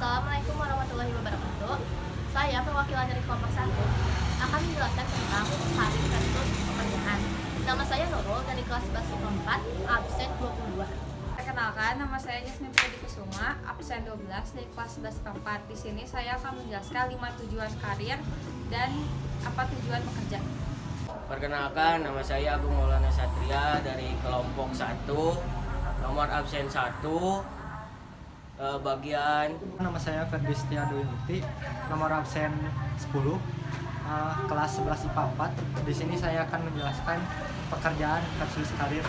Assalamualaikum warahmatullahi wabarakatuh. Saya perwakilan dari kelompok 1 akan menjelaskan tentang hari versus pekerjaan. Nama saya Nurul dari kelas 11 IPA 4, absen 22. Perkenalkan, nama saya Jasmine Putri Kusuma, absen 12 dari kelas 11 IPA 4. Di sini saya akan menjelaskan 5 tujuan karir dan apa tujuan bekerja. Perkenalkan, nama saya Agung Maulana Satria dari kelompok 1, nomor absen 1, bagian. Nama saya Ferdi Setiado Yuti, nomor absen 10, kelas 11 IPA 4. Di sini saya akan menjelaskan pekerjaan versus karir.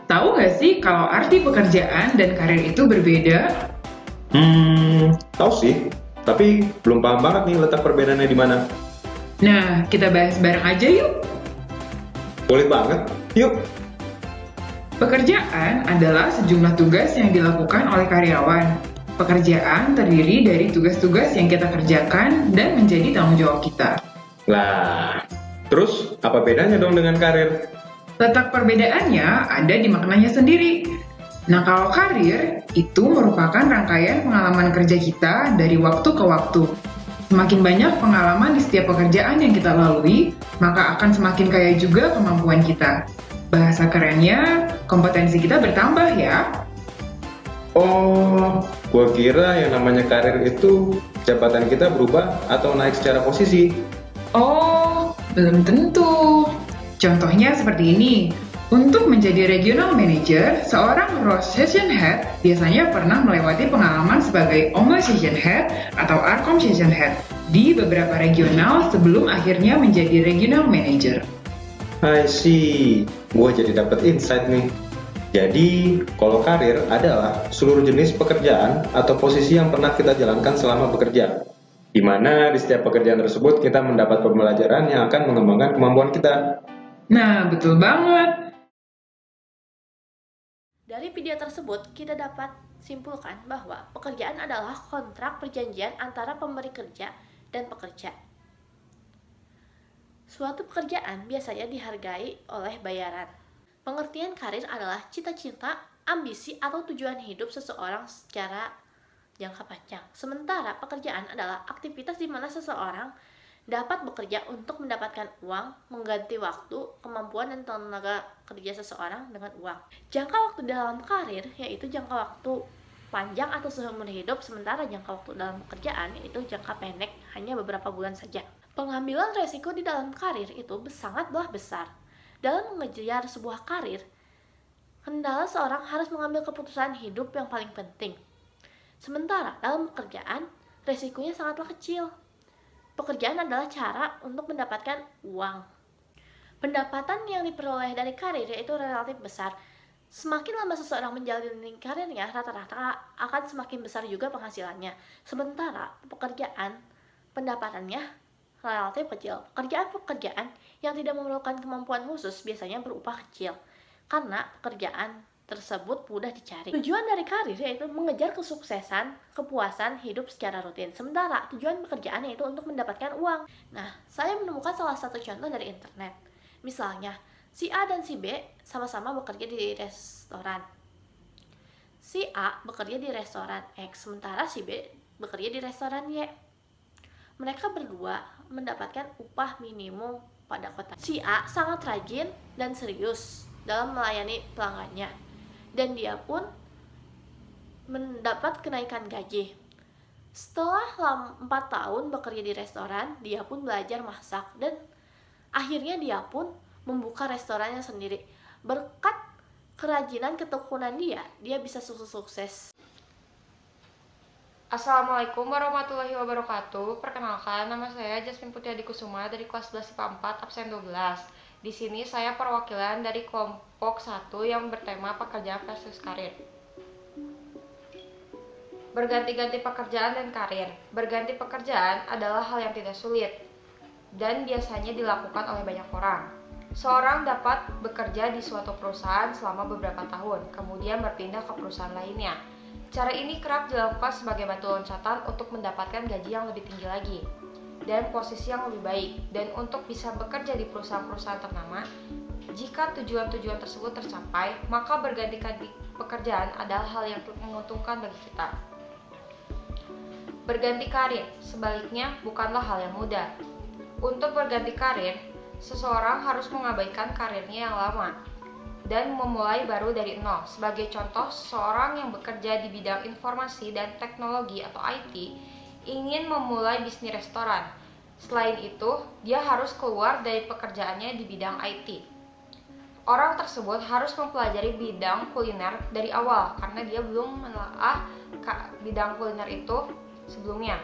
Tahu nggak sih kalau arti pekerjaan dan karir itu berbeda? Tahu sih, tapi belum paham banget nih letak perbedaannya di mana. Nah, kita bahas bareng aja yuk. Boleh banget, yuk. Pekerjaan adalah sejumlah tugas yang dilakukan oleh karyawan. Pekerjaan terdiri dari tugas-tugas yang kita kerjakan dan menjadi tanggung jawab kita. Lah, terus apa bedanya dong dengan karir? Letak perbedaannya ada di maknanya sendiri. Nah, kalau karir itu merupakan rangkaian pengalaman kerja kita dari waktu ke waktu. Semakin banyak pengalaman di setiap pekerjaan yang kita lalui, maka akan semakin kaya juga kemampuan kita. Bahasa kerennya, kompetensi kita bertambah ya. Oh, gua kira yang namanya karir itu jabatan kita berubah atau naik secara posisi. Oh, belum tentu. Contohnya seperti ini. Untuk menjadi regional manager, seorang Road Session Head biasanya pernah melewati pengalaman sebagai Omo Session Head atau Arkom Session Head di beberapa regional sebelum akhirnya menjadi regional manager. I see, gua jadi dapat insight nih. Jadi, kalau karir adalah seluruh jenis pekerjaan atau posisi yang pernah kita jalankan selama bekerja, di mana di setiap pekerjaan tersebut kita mendapat pembelajaran yang akan mengembangkan kemampuan kita. Nah, betul banget. Dari video tersebut, kita dapat simpulkan bahwa pekerjaan adalah kontrak perjanjian antara pemberi kerja dan pekerja. Suatu pekerjaan biasanya dihargai oleh bayaran. Pengertian karir adalah cita-cita, ambisi, atau tujuan hidup seseorang secara jangka panjang. Sementara pekerjaan adalah aktivitas di mana seseorang dapat bekerja untuk mendapatkan uang, mengganti waktu, kemampuan, dan tenaga kerja seseorang dengan uang. Jangka waktu dalam karir yaitu jangka waktu panjang atau seumur hidup, sementara jangka waktu dalam pekerjaan yaitu jangka pendek, hanya beberapa bulan saja. Pengambilan resiko di dalam karir itu sangatlah besar. Dalam mengejar sebuah karir, hendaknya seorang harus mengambil keputusan hidup yang paling penting. Sementara dalam pekerjaan, resikonya sangatlah kecil. Pekerjaan adalah cara untuk mendapatkan uang. Pendapatan yang diperoleh dari karir yaitu relatif besar. Semakin lama seseorang menjalani karirnya, rata-rata akan semakin besar juga penghasilannya. Sementara pekerjaan, pendapatannya relatif kecil. Pekerjaan-pekerjaan yang tidak memerlukan kemampuan khusus biasanya berupah kecil, karena pekerjaan tersebut mudah dicari. Tujuan dari karir yaitu mengejar kesuksesan, kepuasan hidup secara rutin. Sementara tujuan pekerjaan yaitu untuk mendapatkan uang. Nah, saya menemukan salah satu contoh dari internet. Misalnya, si A dan si B sama-sama bekerja di restoran. Si A bekerja di restoran X, sementara si B bekerja di restoran Y. Mereka berdua mendapatkan upah minimum pada kota. Si A sangat rajin dan serius dalam melayani pelanggannya, dan dia pun mendapat kenaikan gaji. Setelah 4 tahun bekerja di restoran, dia pun belajar masak dan akhirnya dia pun membuka restorannya sendiri. Berkat kerajinan ketekunan dia bisa sukses. Assalamualaikum warahmatullahi wabarakatuh. Perkenalkan, nama saya Jasmine Putri Kusuma dari kelas 11 IPA 4, absen 12. Di sini saya perwakilan dari kelompok 1 yang bertema pekerjaan versus karir. Berganti-ganti pekerjaan dan karir. Berganti pekerjaan adalah hal yang tidak sulit dan biasanya dilakukan oleh banyak orang. Seorang dapat bekerja di suatu perusahaan selama beberapa tahun, kemudian berpindah ke perusahaan lainnya. Cara ini kerap dilakukan sebagai batu loncatan untuk mendapatkan gaji yang lebih tinggi lagi dan posisi yang lebih baik, dan untuk bisa bekerja di perusahaan-perusahaan ternama. Jika tujuan-tujuan tersebut tercapai, maka berganti-ganti pekerjaan adalah hal yang menguntungkan bagi kita. Berganti karir, sebaliknya, bukanlah hal yang mudah. Untuk berganti karir, seseorang harus mengabaikan karirnya yang lama dan memulai baru dari nol. Sebagai contoh, seseorang yang bekerja di bidang informasi dan teknologi atau IT ingin memulai bisnis restoran. Selain itu, dia harus keluar dari pekerjaannya di bidang IT. Orang tersebut harus mempelajari bidang kuliner dari awal karena dia belum menelaah bidang kuliner itu sebelumnya.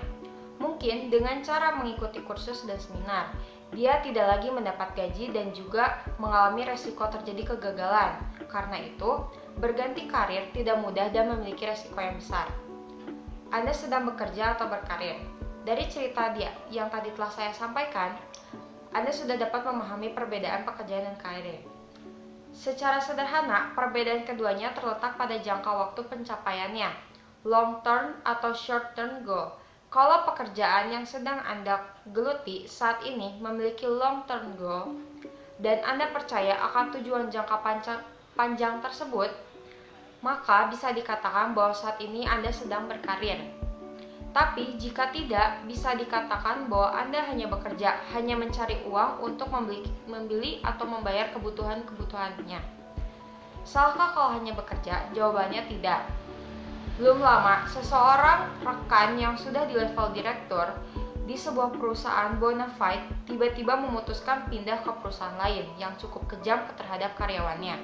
Mungkin dengan cara mengikuti kursus dan seminar, dia tidak lagi mendapat gaji dan juga mengalami resiko terjadi kegagalan. Karena itu, berganti karir tidak mudah dan memiliki resiko yang besar. Anda sedang bekerja atau berkarir. Dari cerita dia yang tadi telah saya sampaikan, Anda sudah dapat memahami perbedaan pekerjaan dan karir. Secara sederhana, perbedaan keduanya terletak pada jangka waktu pencapaiannya, long term atau short term goal. Kalau pekerjaan yang sedang Anda geluti saat ini memiliki long term goal dan Anda percaya akan tujuan jangka panjang tersebut, maka bisa dikatakan bahwa saat ini Anda sedang berkarir. Tapi jika tidak, bisa dikatakan bahwa Anda hanya bekerja, hanya mencari uang untuk membeli atau membayar kebutuhan-kebutuhannya. Salahkah kalau hanya bekerja? Jawabannya tidak. Belum lama, seseorang rekan yang sudah di level direktur di sebuah perusahaan bona fide tiba-tiba memutuskan pindah ke perusahaan lain yang cukup kejam terhadap karyawannya.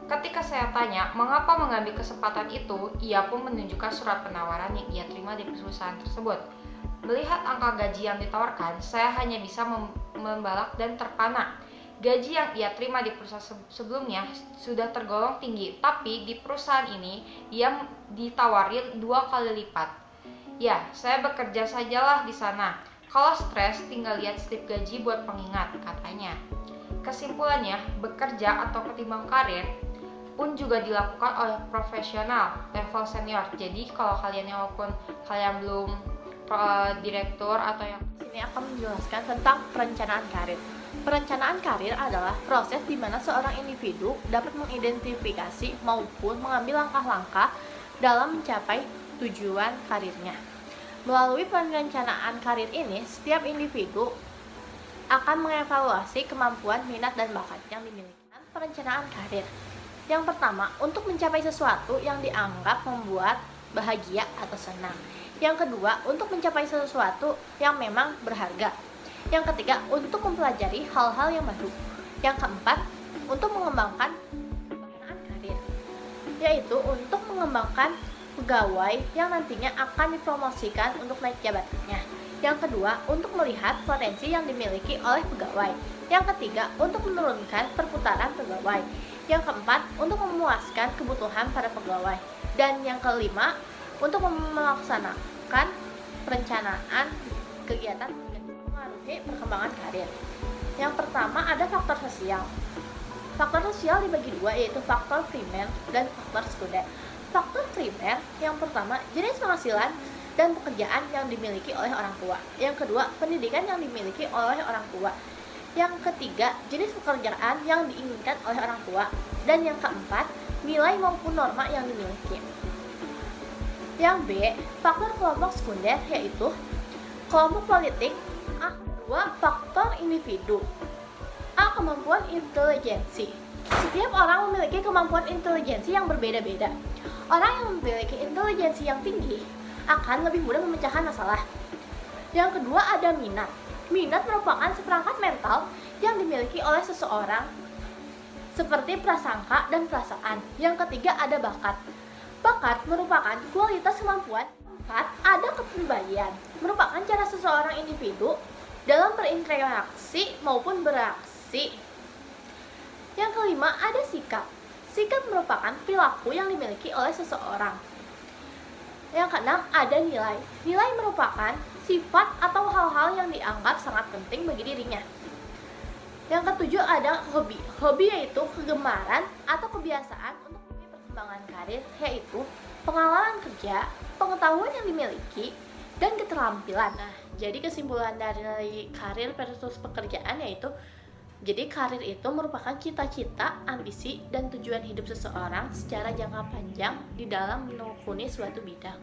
Ketika saya tanya mengapa mengambil kesempatan itu, ia pun menunjukkan surat penawaran yang ia terima di perusahaan tersebut. Melihat angka gaji yang ditawarkan, saya hanya bisa membalak dan terpana. Gaji yang ia terima di perusahaan sebelumnya sudah tergolong tinggi, tapi di perusahaan ini ia ditawari 2 kali lipat. Ya, saya bekerja sajalah di sana. Kalau stres, tinggal lihat slip gaji buat pengingat, katanya. Kesimpulannya, bekerja atau ketimbang karir pun juga dilakukan oleh profesional level senior. Jadi kalau walaupun kalian belum direktur atau yang Ini akan menjelaskan tentang perencanaan karir. Perencanaan karir adalah proses di mana seorang individu dapat mengidentifikasi maupun mengambil langkah-langkah dalam mencapai tujuan karirnya. Melalui perencanaan karir ini, setiap individu akan mengevaluasi kemampuan, minat, dan bakat yang dimiliki. Perencanaan karir. Yang pertama, untuk mencapai sesuatu yang dianggap membuat bahagia atau senang. Yang kedua, untuk mencapai sesuatu yang memang berharga. Yang ketiga, untuk mempelajari hal-hal yang baru. Yang keempat, untuk mengembangkan perencanaan karir, yaitu untuk mengembangkan pegawai yang nantinya akan dipromosikan untuk naik jabatannya. Yang kedua, untuk melihat potensi yang dimiliki oleh pegawai. Yang ketiga, untuk menurunkan perputaran pegawai. Yang keempat, untuk memuaskan kebutuhan para pegawai. Dan yang kelima, untuk melaksanakan perencanaan kegiatan mengaruhi perkembangan karir. Yang pertama ada faktor sosial. Faktor sosial dibagi dua, yaitu faktor primer dan faktor sekunder. Faktor primer yang pertama, jenis penghasilan dan pekerjaan yang dimiliki oleh orang tua. Yang kedua, pendidikan yang dimiliki oleh orang tua. Yang ketiga, jenis pekerjaan yang diinginkan oleh orang tua. Dan yang keempat, nilai maupun norma yang dimiliki. Yang B, faktor kelompok sekunder, yaitu kelompok politik. Kedua, faktor individu. A, kemampuan intelijensi. Setiap orang memiliki kemampuan intelijensi yang berbeda-beda. Orang yang memiliki intelijensi yang tinggi akan lebih mudah memecahkan masalah. Yang kedua ada minat. Minat merupakan seperangkat mental yang dimiliki oleh seseorang seperti prasangka dan perasaan. Yang ketiga ada bakat. Bakat merupakan kualitas kemampuan. Keempat ada kepribadian. Merupakan cara seseorang individu dalam berinteraksi maupun beraksi. Yang kelima ada sikap. Sikap merupakan perilaku yang dimiliki oleh seseorang. Yang keenam ada nilai. Nilai merupakan sifat atau hal-hal yang dianggap sangat penting bagi dirinya. Yang ketujuh ada hobi. Hobi yaitu kegemaran atau kebiasaan untuk perkembangan karir, yaitu pengalaman kerja, pengetahuan yang dimiliki, dan keterampilan. Nah, jadi kesimpulan dari karir versus pekerjaan yaitu Jadi karir itu merupakan cita-cita, ambisi, dan tujuan hidup seseorang secara jangka panjang di dalam menekuni suatu bidang.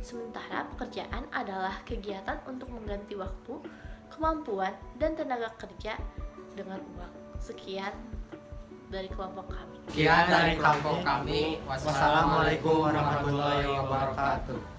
Sementara pekerjaan adalah kegiatan untuk mengganti waktu, kemampuan, dan tenaga kerja dengan uang. Sekian dari kelompok kami. Sekian dari kelompok kami. Wassalamualaikum warahmatullahi wabarakatuh.